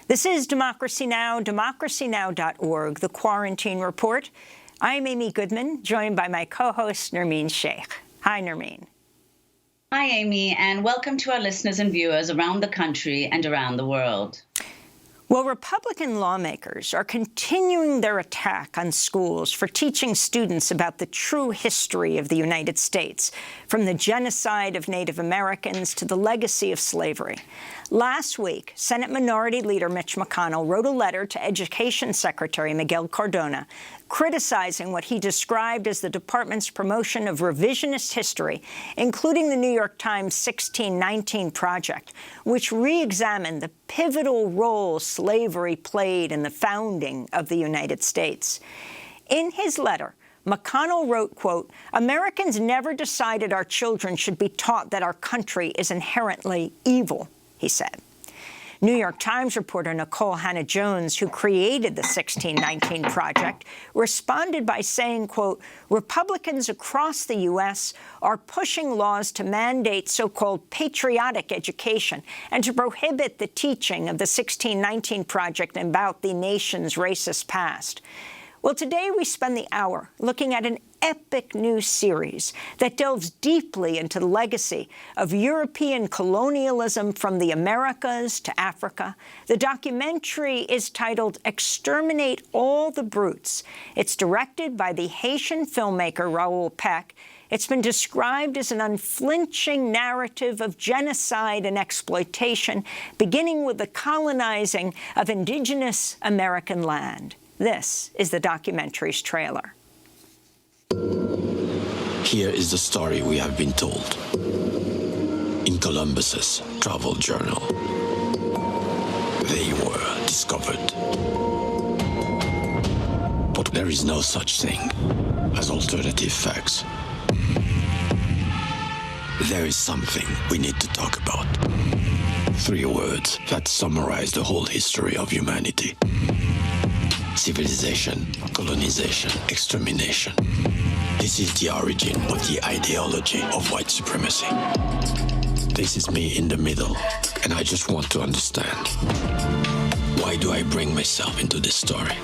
This is Democracy Now!, democracynow.org, The Quarantine Report. I'm Amy Goodman, joined by my co-host, Nermeen Sheikh. Hi, Nermeen. Hi, Amy, and welcome to our listeners and viewers around the country and around the world. Well, Republican lawmakers are continuing their attack on schools for teaching students about the true history of the United States, from the genocide of Native Americans to the legacy of slavery. Last week, Senate Minority Leader Mitch McConnell wrote a letter to Education Secretary Miguel Cardona criticizing what he described as the department's promotion of revisionist history, including the New York Times 1619 Project, which re-examined the pivotal role slavery played in the founding of the United States. In his letter, McConnell wrote, quote, "Americans never decided our children should be taught that our country is inherently evil," he said. New York Times reporter Nicole Hannah-Jones, who created the 1619 Project, responded by saying, quote, "Republicans across the U.S. are pushing laws to mandate so-called patriotic education and to prohibit the teaching of the 1619 Project about the nation's racist past." Well, today we spend the hour looking at an epic new series that delves deeply into the legacy of European colonialism from the Americas to Africa. The documentary is titled Exterminate All the Brutes. It's directed by the Haitian filmmaker Raoul Peck. It's been described as an unflinching narrative of genocide and exploitation, beginning with the colonizing of Indigenous American land. This is the documentary's trailer. Here is the story we have been told in Columbus's travel journal. They were discovered. But there is no such thing as alternative facts. There is something we need to talk about. 3 words that summarize the whole history of humanity: civilization, colonization, extermination. This is the origin of the ideology of white supremacy. This is me in the middle, and I just want to understand. Why do I bring myself into this story?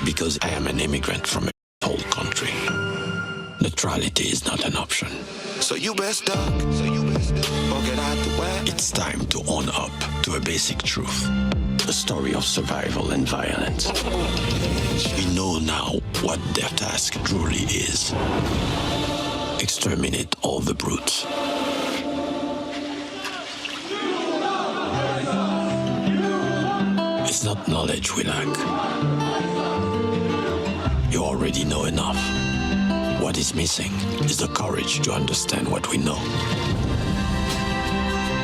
Because I am an immigrant from a whole country. Neutrality is not an option. So you best duck, or get out the way. It's time to own up to a basic truth. A story of survival and violence. We know now what their task truly is. Exterminate all the brutes. It's not knowledge we lack. You already know enough. What is missing is the courage to understand what we know.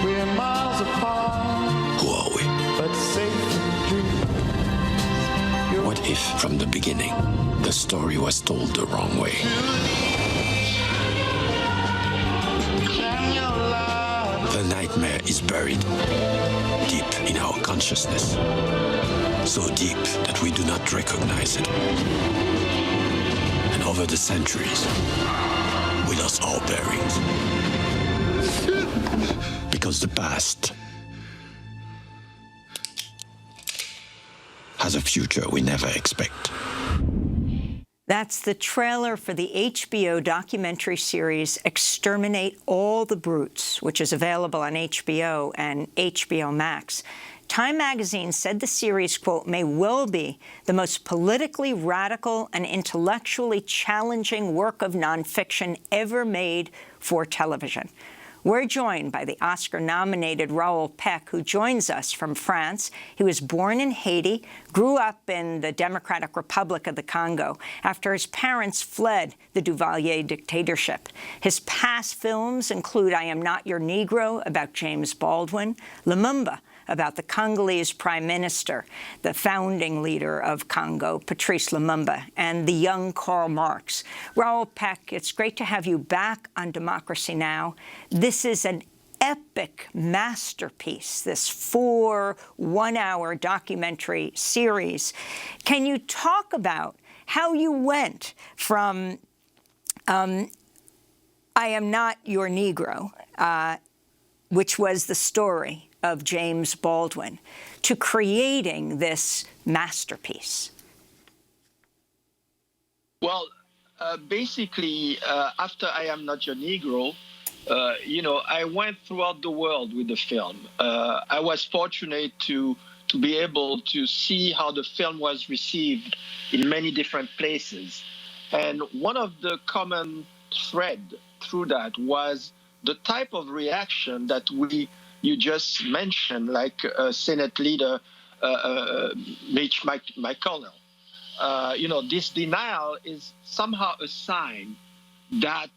We're miles apart, Who are we? but safe in dreams. What if, from the beginning, the story was told the wrong way? Shine your light. The nightmare is buried deep in our consciousness, so deep that we do not recognize it. And over the centuries, we lost all bearings. Because the past has a future we never expect. That's the trailer for the HBO documentary series Exterminate All the Brutes, which is available on HBO and HBO Max. Time magazine said the series, quote, "may well be the most politically radical and intellectually challenging work of nonfiction ever made for television." We're joined by the Oscar-nominated Raoul Peck, who joins us from France. He was born in Haiti, grew up in the Democratic Republic of the Congo after his parents fled the Duvalier dictatorship. His past films include I Am Not Your Negro, about James Baldwin, Lumumba, about the Congolese Prime Minister, the founding leader of Congo, Patrice Lumumba, and the young Karl Marx. Raoul Peck, it's great to have you back on Democracy Now! This is an epic masterpiece, this 4 one-hour documentary series. Can you talk about how you went from I Am Not Your Negro, which was the story of James Baldwin to creating this masterpiece? Well, basically, after I Am Not Your Negro, I went throughout the world with the film. I was fortunate to be able to see how the film was received in many different places. And one of the common thread through that was the type of reaction that you just mentioned, like Senate Leader Mitch McConnell. This denial is somehow a sign that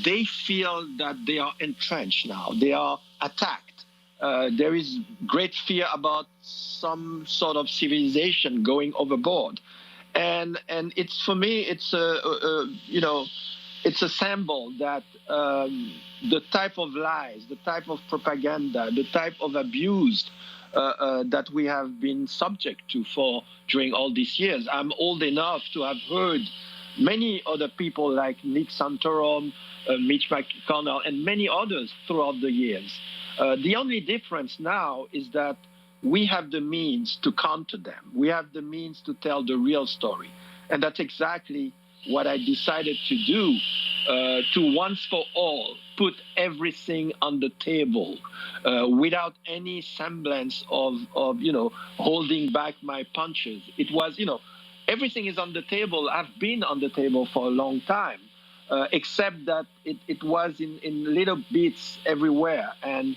they feel that they are entrenched now. They are attacked. There is great fear about some sort of civilization going overboard. And it's, for me, it's it's a symbol that the type of lies, the type of propaganda, the type of abuse that we have been subject to during all these years. I'm old enough to have heard many other people like Nick Santorum, Mitch McConnell, and many others throughout the years. The only difference now is that we have the means to counter them. We have the means to tell the real story. And that's exactly what I decided to do, to once for all put everything on the table without any semblance of holding back my punches. It was, everything is on the table. I've been on the table for a long time, except that it was in little bits everywhere. And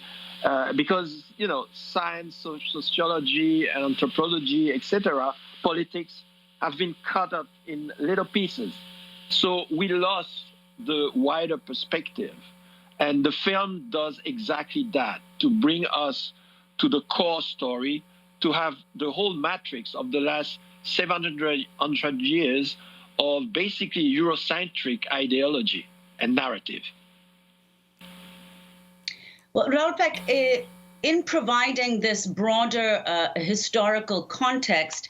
because, science, sociology, and anthropology, etc., politics have been cut up in little pieces. So we lost the wider perspective. And the film does exactly that, to bring us to the core story, to have the whole matrix of the last 700 years of basically Eurocentric ideology and narrative. Well, Raoul Peck, in providing this broader historical context,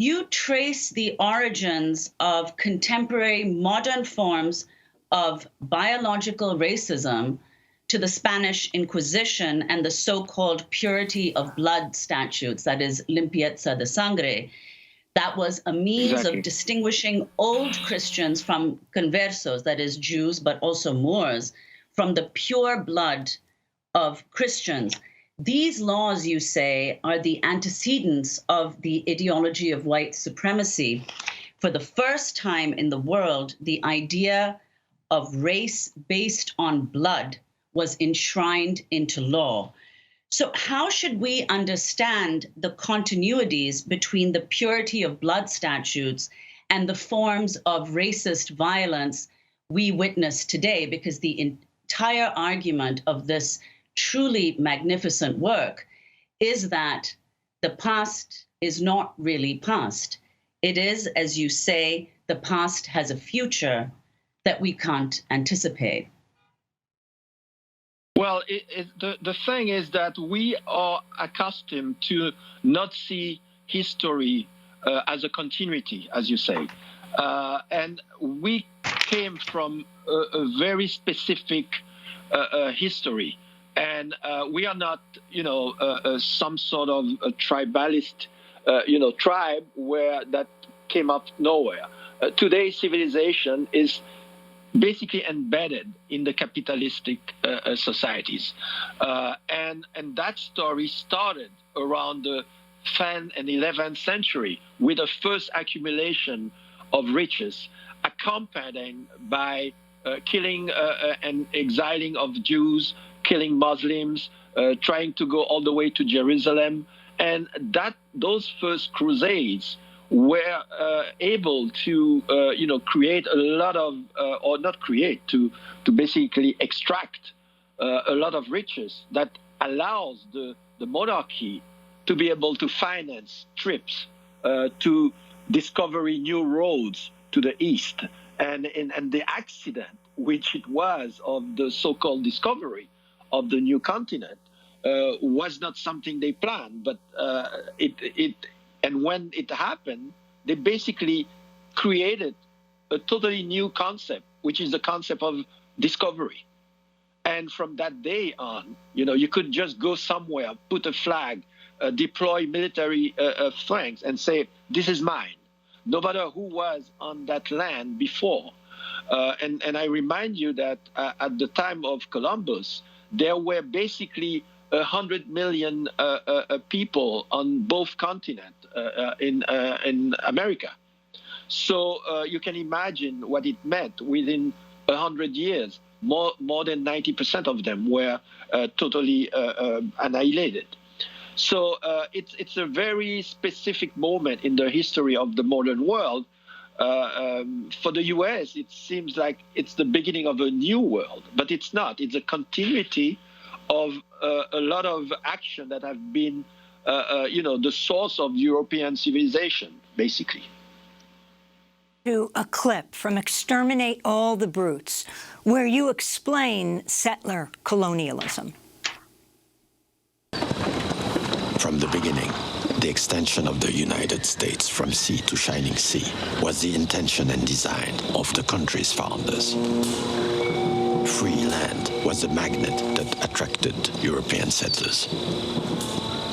you trace the origins of contemporary modern forms of biological racism to the Spanish Inquisition and the so-called purity of blood statutes, that is, limpieza de sangre. That was a means of distinguishing old Christians from conversos, that is, Jews, but also Moors, from the pure blood of Christians. These laws, you say, are the antecedents of the ideology of white supremacy. For the first time in the world, the idea of race based on blood was enshrined into law. So how should we understand the continuities between the purity of blood statutes and the forms of racist violence we witness today? Because the entire argument of this truly magnificent work is that the past is not really past. It is, as you say, the past has a future that we can't anticipate. Well, the thing is that we are accustomed to not see history as a continuity, as you say. And we came from a very specific history. And we are not, some sort of a tribalist, tribe where that came up nowhere. Today's civilization is basically embedded in the capitalistic societies. And that story started around the 10th and 11th century with the first accumulation of riches, accompanied by killing and exiling of Jews, killing Muslims, trying to go all the way to Jerusalem. And those first crusades were able to, create a lot of, or not create, to basically extract a lot of riches that allows the monarchy to be able to finance trips to discover new roads to the east. And the accident, which it was, of the so-called discovery of the new continent, was not something they planned, but and when it happened, they basically created a totally new concept, which is the concept of discovery. And from that day on, you could just go somewhere, put a flag, deploy military flanks and say, this is mine, no matter who was on that land before. And I remind you that at the time of Columbus, there were basically 100 million people on both continents in America. So you can imagine what it meant. Within 100 years, more than 90% of them were totally annihilated. So it's a very specific moment in the history of the modern world. For the US, it seems like it's the beginning of a new world, but it's not. It's a continuity of a lot of action that have been, the source of European civilization, basically. To a clip from Exterminate All the Brutes, where you explain settler colonialism. From the beginning, the extension of the United States from sea to shining sea was the intention and design of the country's founders. Free land was the magnet that attracted European settlers.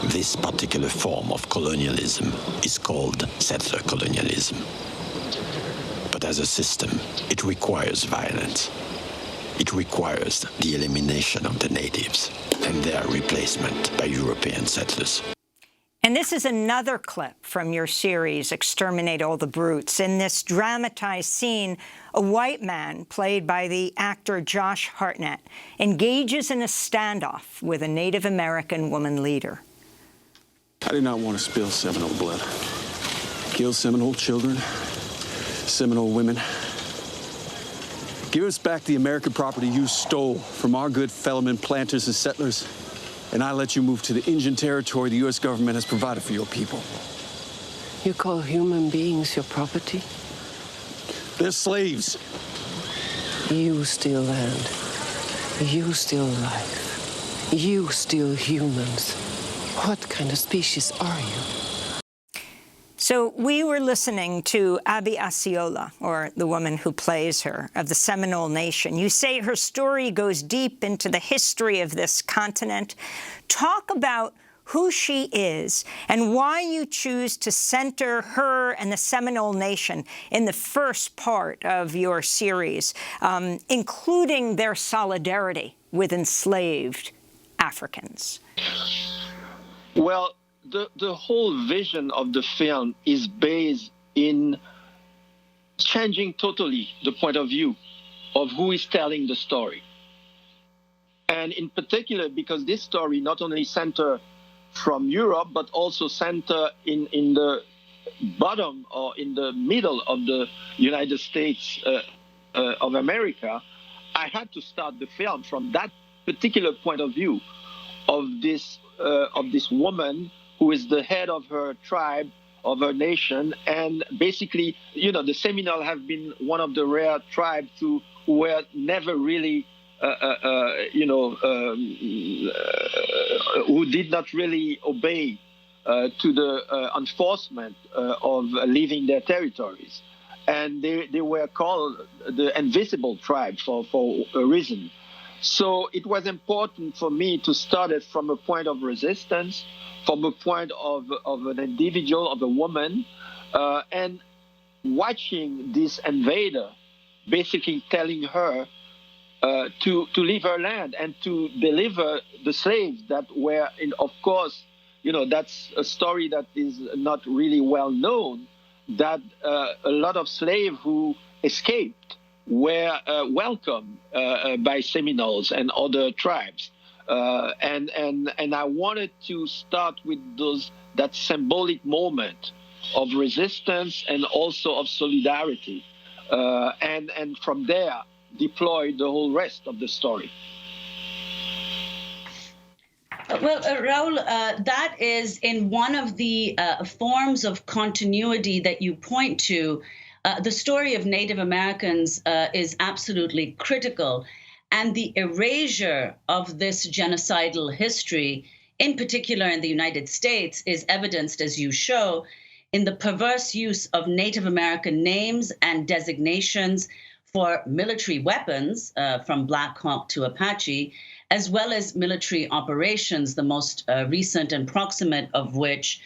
This particular form of colonialism is called settler colonialism. But as a system, it requires violence. It requires the elimination of the natives and their replacement by European settlers. And this is another clip from your series, Exterminate All the Brutes. In this dramatized scene, a white man, played by the actor Josh Hartnett, engages in a standoff with a Native American woman leader. I did not want to spill Seminole blood. Kill Seminole children, Seminole women. Give us back the American property you stole from our good fellowmen, planters, and settlers, and I let you move to the Indian territory the U.S. government has provided for your people. You call human beings your property? They're slaves. You steal land. You steal life. You steal humans. What kind of species are you? So we were listening to Abby Osceola, or the woman who plays her, of the Seminole Nation. You say her story goes deep into the history of this continent. Talk about who she is and why you choose to center her and the Seminole Nation in the first part of your series, including their solidarity with enslaved Africans. Well, the whole vision of the film is based in changing totally the point of view of who is telling the story. And in particular, because this story not only center from Europe, but also center in the bottom or in the middle of the United States of America, I had to start the film from that particular point of view of this woman who is the head of her tribe, of her nation. And basically, the Seminole have been one of the rare tribes who were never really, who did not really obey to the enforcement of leaving their territories. And they were called the invisible tribe for a reason. So it was important for me to start it from a point of resistance, from a point of an individual, of a woman, and watching this invader basically telling her to leave her land and to deliver the slaves that were, of course, that's a story that is not really well known, that a lot of slaves who escaped were welcomed by Seminoles and other tribes. And I wanted to start with that symbolic moment of resistance and also of solidarity, and from there deploy the whole rest of the story. Well, Raoul, that is in one of the forms of continuity that you point to. The story of Native Americans is absolutely critical. And the erasure of this genocidal history, in particular in the United States, is evidenced, as you show, in the perverse use of Native American names and designations for military weapons, from Black Hawk to Apache, as well as military operations, the most recent and proximate of which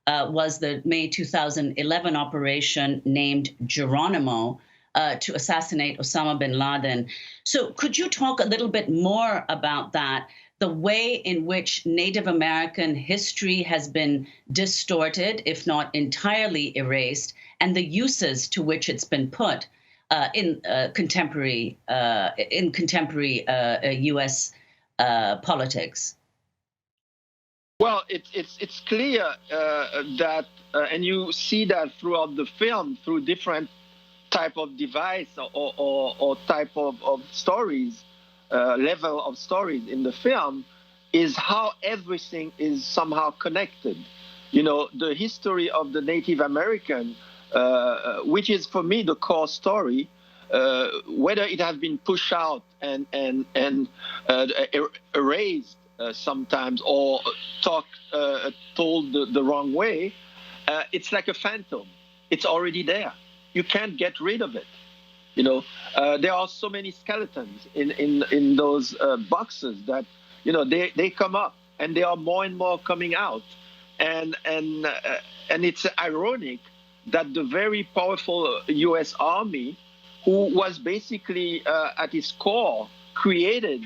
was the May 2011 operation named Geronimo to assassinate Osama bin Laden. So could you talk a little bit more about that, the way in which Native American history has been distorted, if not entirely erased, and the uses to which it's been put in contemporary U.S. Politics? Well, it's clear that, and you see that throughout the film, through different type of device or type of stories, level of stories in the film, is how everything is somehow connected. You know, the history of the Native American, which is for me the core story, whether it has been pushed out and erased sometimes, or told the wrong way, it's like a phantom. It's already there. You can't get rid of it. You know, there are so many skeletons in those boxes that, you know, they come up, and they are more and more coming out, and it's ironic that the very powerful U.S. Army, who was basically at its core created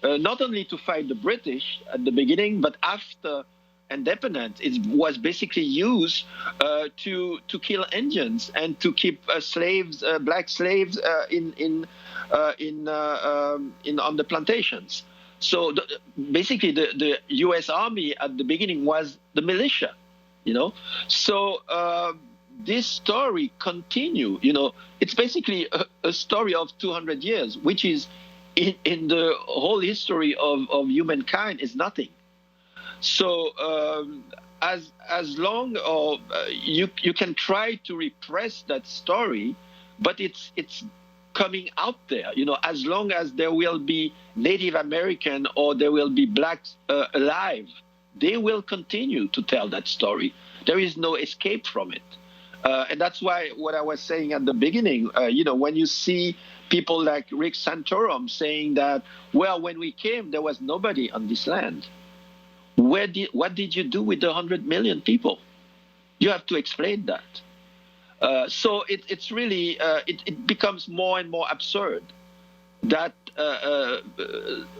not only to fight the British at the beginning, but after independence, it was basically used to kill Indians and to keep slaves, black slaves, on the plantations. So basically, the U.S. Army at the beginning was the militia, you know. So this story continue. You know, it's basically a story of 200 years, which is in the whole history of humankind is nothing. So as long as you can try to repress that story, but it's coming out there. You know, as long as there will be Native American or there will be blacks alive, they will continue to tell that story. There is no escape from it. And that's why what I was saying at the beginning, you know, when you see people like Rick Santorum saying that, well, when we came, there was nobody on this land. What did you do with the 100 million people? You have to explain that. So it's really, it becomes more and more absurd that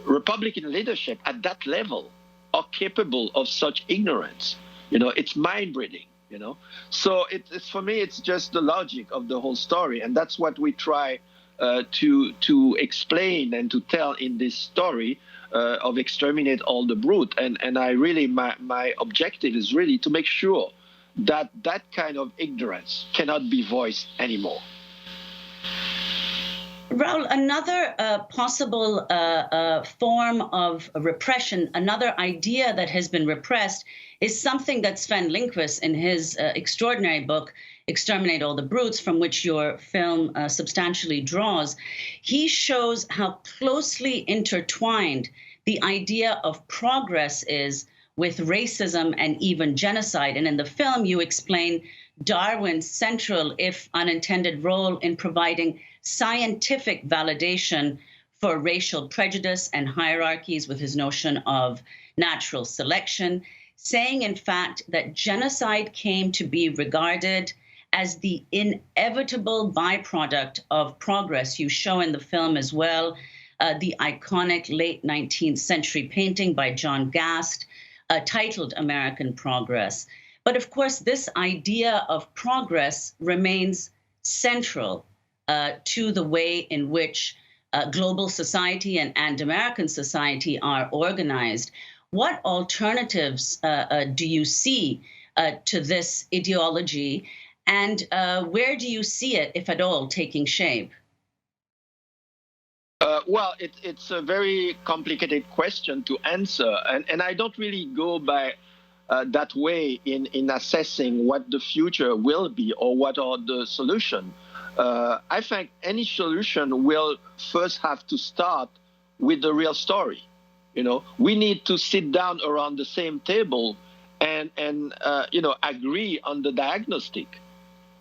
Republican leadership at that level are capable of such ignorance. You know, it's mind-breaking. You know, so it's for me, it's just the logic of the whole story, and that's what we try to explain and to tell in this story of Exterminate All the Brutes. And I really, my objective is really to make sure that that kind of ignorance cannot be voiced anymore. Raoul, another possible form of repression, another idea that has been repressed, is something that Sven Lindqvist, in his extraordinary book, Exterminate All the Brutes, from which your film substantially draws. He shows how closely intertwined the idea of progress is with racism and even genocide. And in the film, you explain Darwin's central, if unintended, role in providing scientific validation for racial prejudice and hierarchies with his notion of natural selection, saying, in fact, that genocide came to be regarded as the inevitable byproduct of progress. You show in the film as well the iconic late 19th century painting by John Gast titled American Progress. But of course, this idea of progress remains central to the way in which global society and American society are organized. What alternatives do you see to this ideology, and where do you see it, if at all, taking shape? Well, it's a very complicated question to answer, and I don't really go by that way in assessing what the future will be or what are the solutions. I think any solution will first have to start with the real story. You know, we need to sit down around the same table and you know, agree on the diagnostic.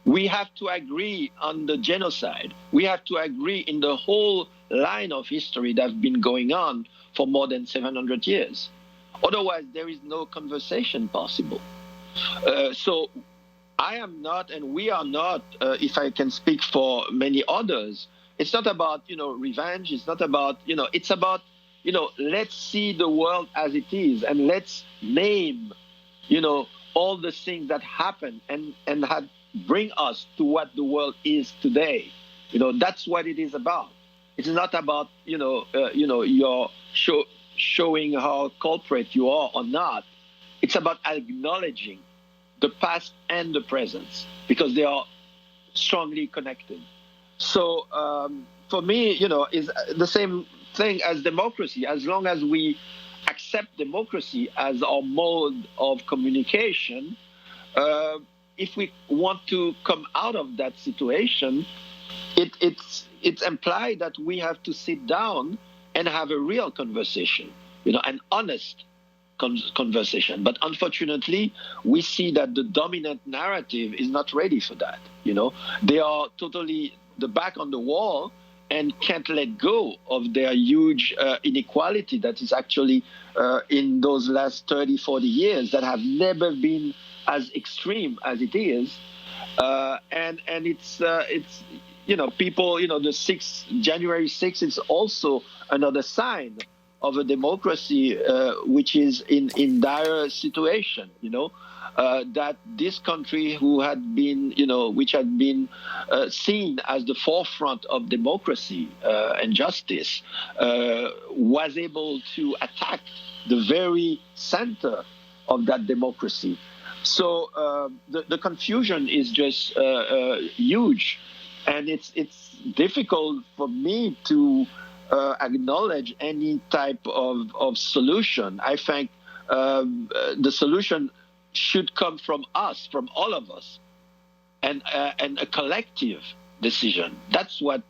We have to agree on the genocide. We have to agree in the whole line of history that's been going on for more than 700 years. Otherwise, there is no conversation possible. So I am not, and we are not, if I can speak for many others, it's not about, revenge. It's not about, it's about, let's see the world as it is, and let's name, all the things that happened and had bring us to what the world is today. That's what it is about. It's not about, your showing how culprit you are or not. It's about acknowledging the past and the present, because they are strongly connected. So for me, is the same thing as democracy. As long as we accept democracy as our mode of communication, if we want to come out of that situation, it's implied that we have to sit down and have a real conversation, an honest conversation. But unfortunately, we see that the dominant narrative is not ready for that. They are totally the back on the wall and can't let go of their huge inequality that is actually in those last 30, 40 years that have never been as extreme as it is. And it's people, the January 6th is also another sign of a democracy which is in dire situation, that this country which had been seen as the forefront of democracy and justice, was able to attack the very center of that democracy. So the confusion is just huge, and it's difficult for me to acknowledge any type of solution. I think the solution should come from us, from all of us, and a collective decision. That's what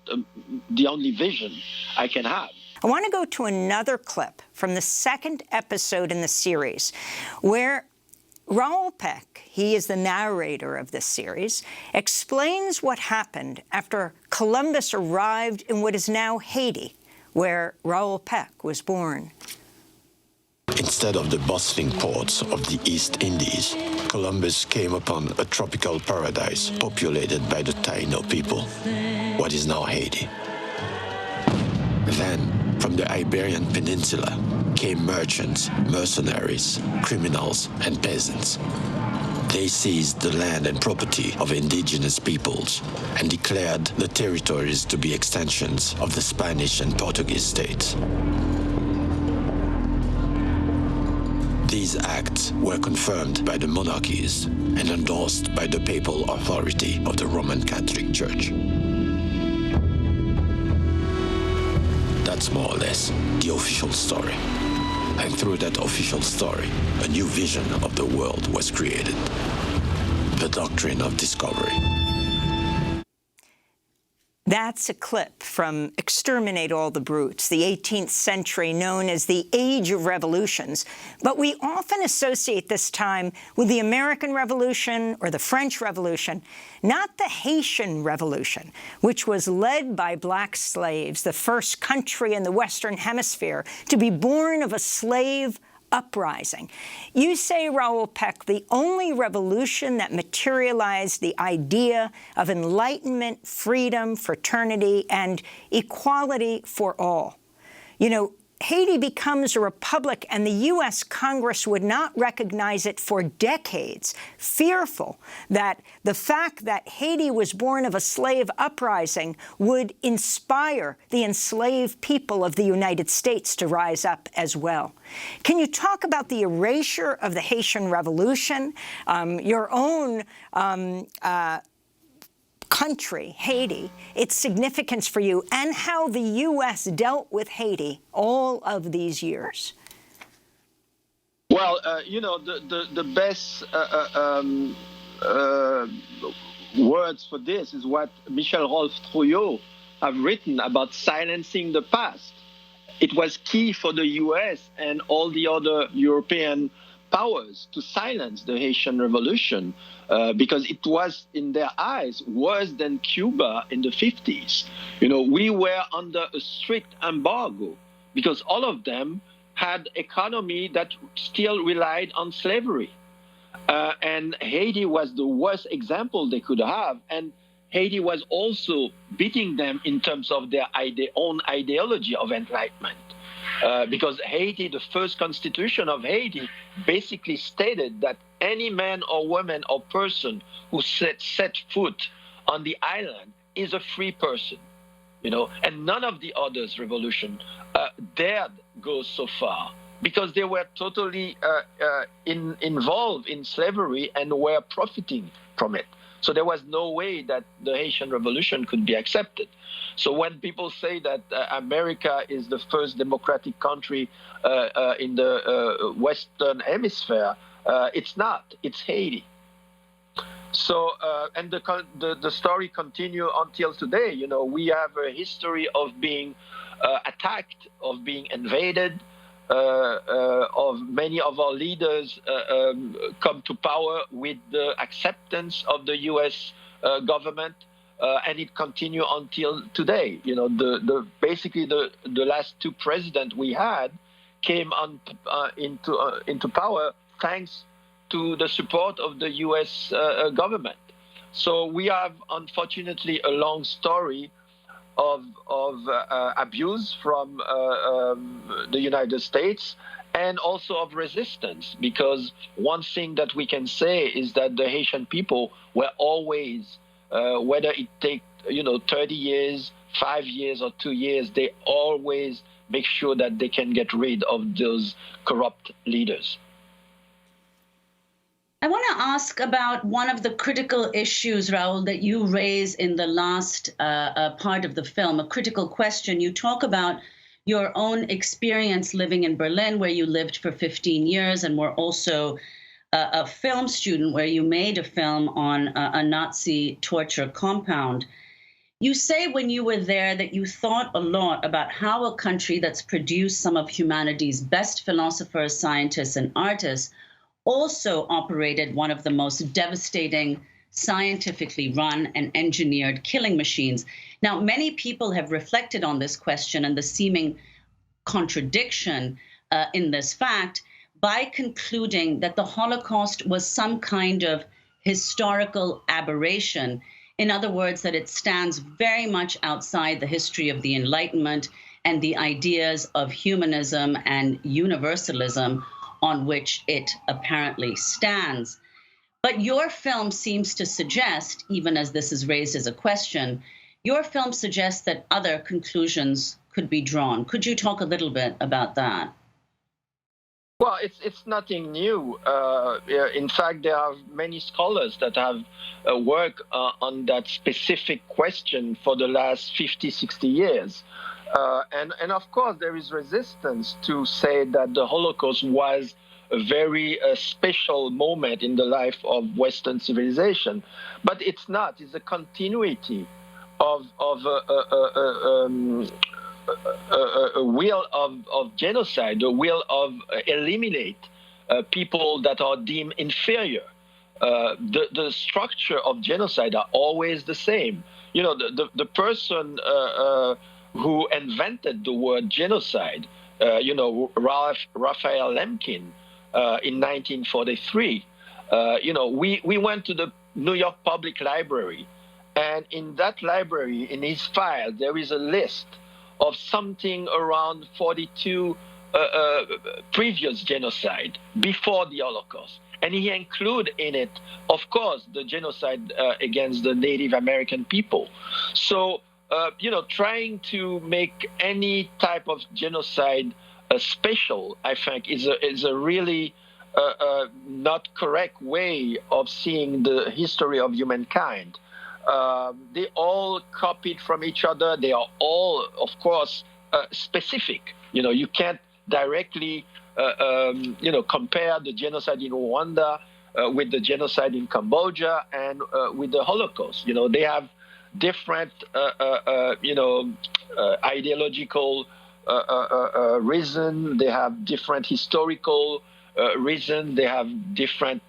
the only vision I can have. I want to go to another clip from the second episode in the series, where Raoul Peck, he is the narrator of this series, explains what happened after Columbus arrived in what is now Haiti, where Raoul Peck was born. Instead of the bustling ports of the East Indies, Columbus came upon a tropical paradise populated by the Taino people, what is now Haiti. Then, from the Iberian Peninsula, came merchants, mercenaries, criminals, and peasants. They seized the land and property of indigenous peoples and declared the territories to be extensions of the Spanish and Portuguese states. These acts were confirmed by the monarchies and endorsed by the papal authority of the Roman Catholic Church. That's more or less the official story. And through that official story, a new vision of the world was created. The doctrine of discovery. That's a clip from Exterminate All the Brutes, the 18th century known as the Age of Revolutions. But we often associate this time with the American Revolution or the French Revolution, not the Haitian Revolution, which was led by black slaves, the first country in the Western Hemisphere to be born of a slave uprising. You say, Raoul Peck, the only revolution that materialized the idea of enlightenment, freedom, fraternity, and equality for all. Haiti becomes a republic, and the U.S. Congress would not recognize it for decades, fearful that the fact that Haiti was born of a slave uprising would inspire the enslaved people of the United States to rise up as well. Can you talk about the erasure of the Haitian Revolution, your own country, Haiti, its significance for you, and how the U.S. dealt with Haiti all of these years? Well, the best words for this is what Michel Rolf Trouillot have written about silencing the past. It was key for the U.S. and all the other European powers to silence the Haitian Revolution because it was, in their eyes, worse than Cuba in the 50s. We were under a strict embargo because all of them had economy that still relied on slavery. And Haiti was the worst example they could have. And Haiti was also beating them in terms of their own ideology of enlightenment. Because Haiti, the first constitution of Haiti, basically stated that any man or woman or person who set foot on the island is a free person. And none of the others revolution dared go so far because they were totally involved in slavery and were profiting from it. So there was no way that the Haitian Revolution could be accepted. So when people say that America is the first democratic country in the Western Hemisphere, it's not. It's Haiti. So and the story continues until today. We have a history of being attacked, of being invaded, of many of our leaders come to power with the acceptance of the U.S. Government, and it continues until today. Basically the last two presidents we had came into power thanks to the support of the U.S. Government. So we have, unfortunately, a long story of abuse from the United States and also of resistance, because one thing that we can say is that the Haitian people were always, whether it take 30 years, 5 years or 2 years, they always make sure that they can get rid of those corrupt leaders. I want to ask about one of the critical issues, Raoul, that you raise in the last part of the film, a critical question. You talk about your own experience living in Berlin, where you lived for 15 years and were also a film student where you made a film on a Nazi torture compound. You say when you were there that you thought a lot about how a country that's produced some of humanity's best philosophers, scientists, and artists also operated one of the most devastating, scientifically run and engineered killing machines. Now, many people have reflected on this question and the seeming contradiction in this fact by concluding that the Holocaust was some kind of historical aberration. In other words, that it stands very much outside the history of the Enlightenment and the ideas of humanism and universalism on which it apparently stands. But your film seems to suggest, even as this is raised as a question, your film suggests that other conclusions could be drawn. Could you talk a little bit about that? Well, it's nothing new. In fact, there are many scholars that have worked on that specific question for the last 50, 60 years. And of course, there is resistance to say that the Holocaust was a very special moment in the life of Western civilization. But it's not. It's a continuity of a will of genocide, a will of eliminate people that are deemed inferior. The structure of genocide are always the same. The person who invented the word genocide, Raphael Lemkin, in 1943. We went to the New York Public Library, and in that library, in his file, there is a list of something around 42 previous genocide before the Holocaust. And he included in it, of course, the genocide against the Native American people. So, trying to make any type of genocide special, I think, is a really not correct way of seeing the history of humankind. They all copied from each other. They are all, of course, specific. You can't directly, compare the genocide in Rwanda with the genocide in Cambodia and with the Holocaust. They have different, ideological reason. They have different historical reasons, they have different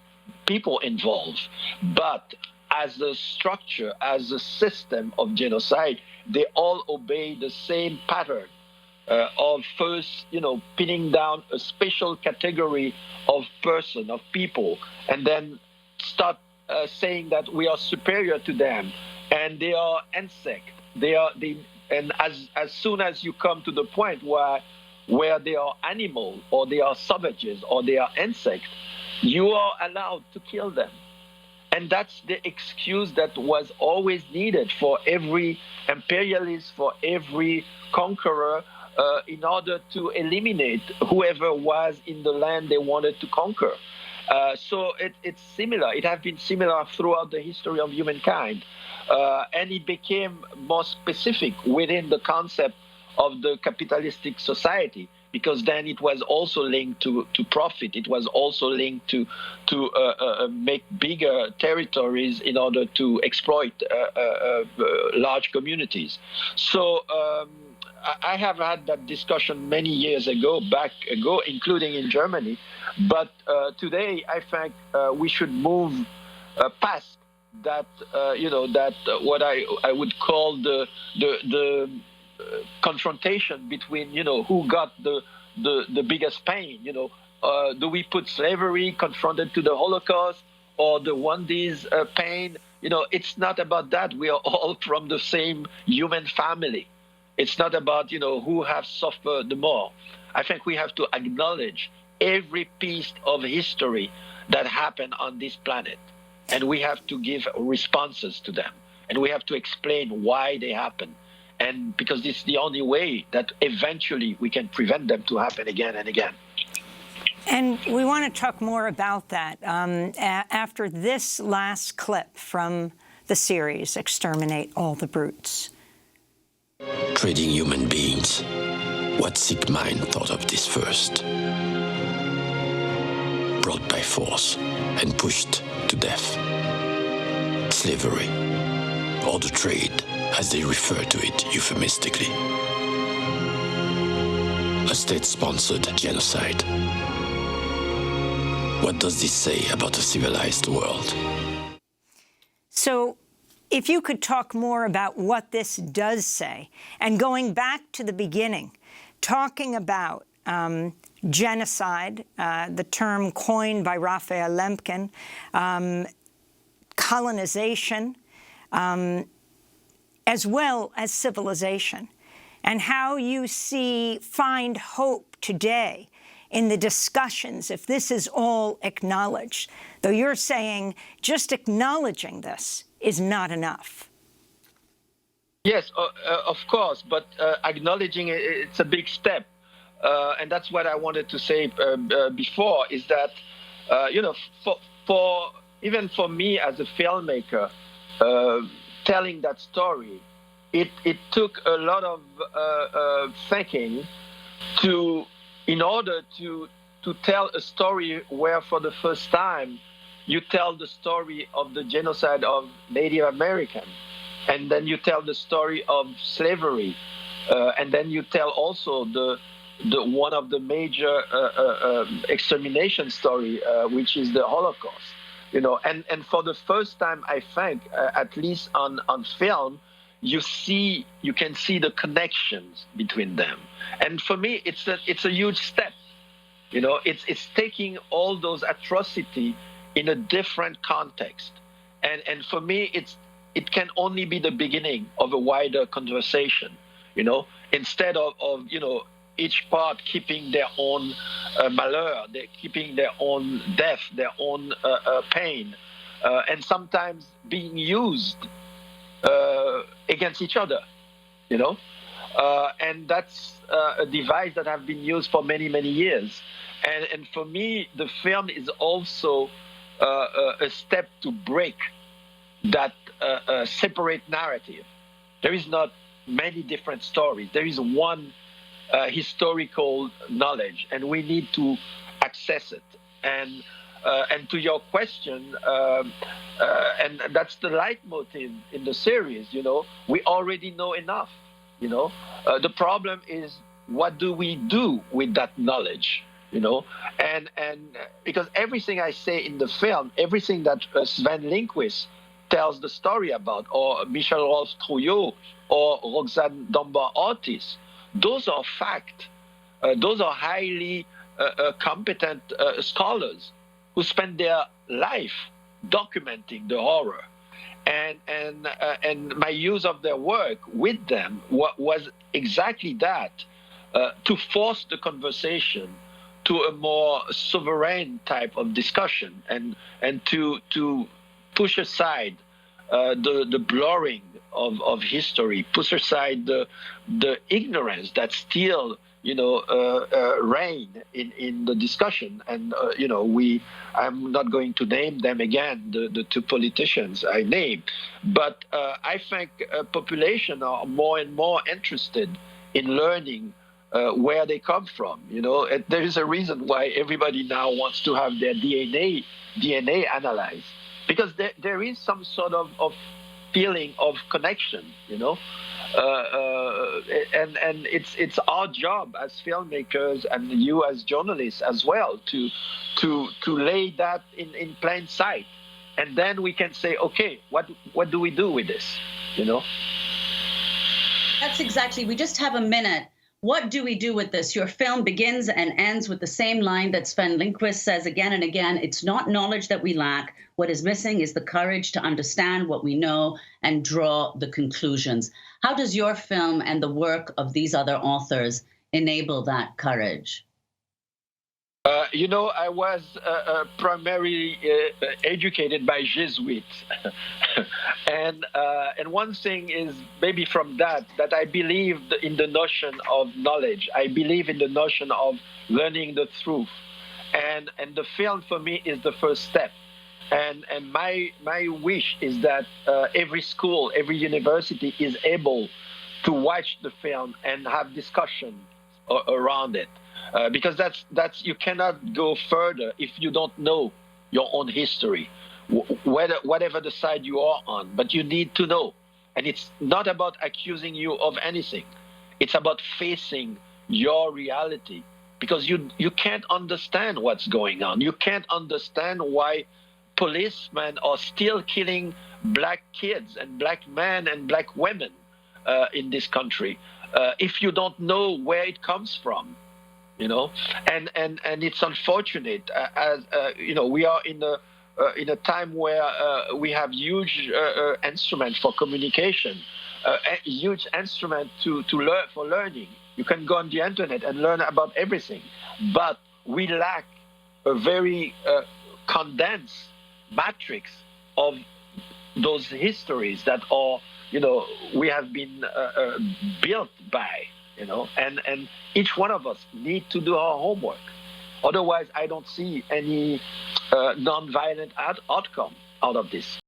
people involved. But as a structure, as a system of genocide, they all obey the same pattern of first, pinning down a special category of person, of people, and then start saying that we are superior to them, and they are insect. And as soon as you come to the point where they are animal, or they are savages, or they are insects, you are allowed to kill them. And that's the excuse that was always needed for every imperialist, for every conqueror, in order to eliminate whoever was in the land they wanted to conquer. So it's similar. It has been similar throughout the history of humankind. And it became more specific within the concept of the capitalistic society, because then it was also linked to profit. It was also linked to make bigger territories in order to exploit large communities. So I have had that discussion many years ago, including in Germany. But today, I think we should move past that. What I would call the confrontation between who got the biggest pain. Do we put slavery confronted to the Holocaust, or the Rwandanese pain? It's not about that. We are all from the same human family. It's not about who have suffered the more. I think we have to acknowledge every piece of history that happened on this planet, and we have to give responses to them, and we have to explain why they happened. And because it's the only way that eventually we can prevent them to happen again and again. And we want to talk more about that after this last clip from the series, Exterminate All the Brutes. Trading human beings. What sick mind thought of this first? Brought by force and pushed to death. Slavery, or the trade, as they refer to it euphemistically. A state-sponsored genocide. What does this say about a civilized world? So, if you could talk more about what this does say, and going back to the beginning, talking about genocide, the term coined by Raphael Lemkin, colonization, as well as civilization, and how you find hope today in the discussions if this is all acknowledged, though you're saying just acknowledging this is not enough. Yes, of course, but acknowledging it's a big step. And that's what I wanted to say before, is that, even for me as a filmmaker, telling that story, it took a lot of thinking in order to tell a story where for the first time you tell the story of the genocide of Native Americans, and then you tell the story of slavery, and then you tell also the one of the major extermination story, which is the Holocaust. And for the first time, I think, at least on film, you can see the connections between them. And for me, it's a huge step. It's taking all those atrocities in a different context. And for me, it can only be the beginning of a wider conversation. Instead of each part keeping their own malheur, they're keeping their own death, their own pain, and sometimes being used against each other, and that's a device that has been used for many, many years. And for me, the film is also a step to break that separate narrative. There is not many different stories. There is one historical knowledge, and we need to access it. And to your question, and that's the leitmotif in the series. We already know enough. The problem is, what do we do with that knowledge? and because everything I say in the film, everything that Sven Lindqvist tells the story about, or Michel Rolf Trouillot, or Roxane Domba-Ortiz, those are fact. Those are highly competent scholars who spend their life documenting the horror, and my use of their work with them was exactly that, to force the conversation to a more sovereign type of discussion, and to push aside the blurring of history, push aside the ignorance that still reign in the discussion. And I'm not going to name them again, the two politicians I named, but I think population are more and more interested in learning where they come from. And there is a reason why everybody now wants to have their DNA analyzed, because there is some sort of feeling of connection, and it's our job as filmmakers, and you as journalists as well, to lay that in plain sight, and then we can say, okay, what do we do with this? That's exactly. We just have a minute. What do we do with this? Your film begins and ends with the same line that Sven Lindqvist says again and again. It's not knowledge that we lack. What is missing is the courage to understand what we know and draw the conclusions. How does your film and the work of these other authors enable that courage? I was primarily educated by Jesuits, and one thing is maybe from that I believe in the notion of knowledge. I believe in the notion of learning the truth, and the film for me is the first step. And my wish is that every school, every university is able to watch the film and have discussion around it. Because that's you cannot go further if you don't know your own history, whatever the side you are on. But you need to know, and it's not about accusing you of anything. It's about facing your reality, because you can't understand what's going on. You can't understand why policemen are still killing black kids and black men and black women in this country if you don't know where it comes from. And it's unfortunate, as we are in a time where we have huge instrument for communication, a huge instrument to learn, for learning. You can go on the internet and learn about everything, but we lack a very condensed matrix of those histories that are we have been built by. And each one of us need to do our homework. Otherwise, I don't see any non-violent outcome out of this.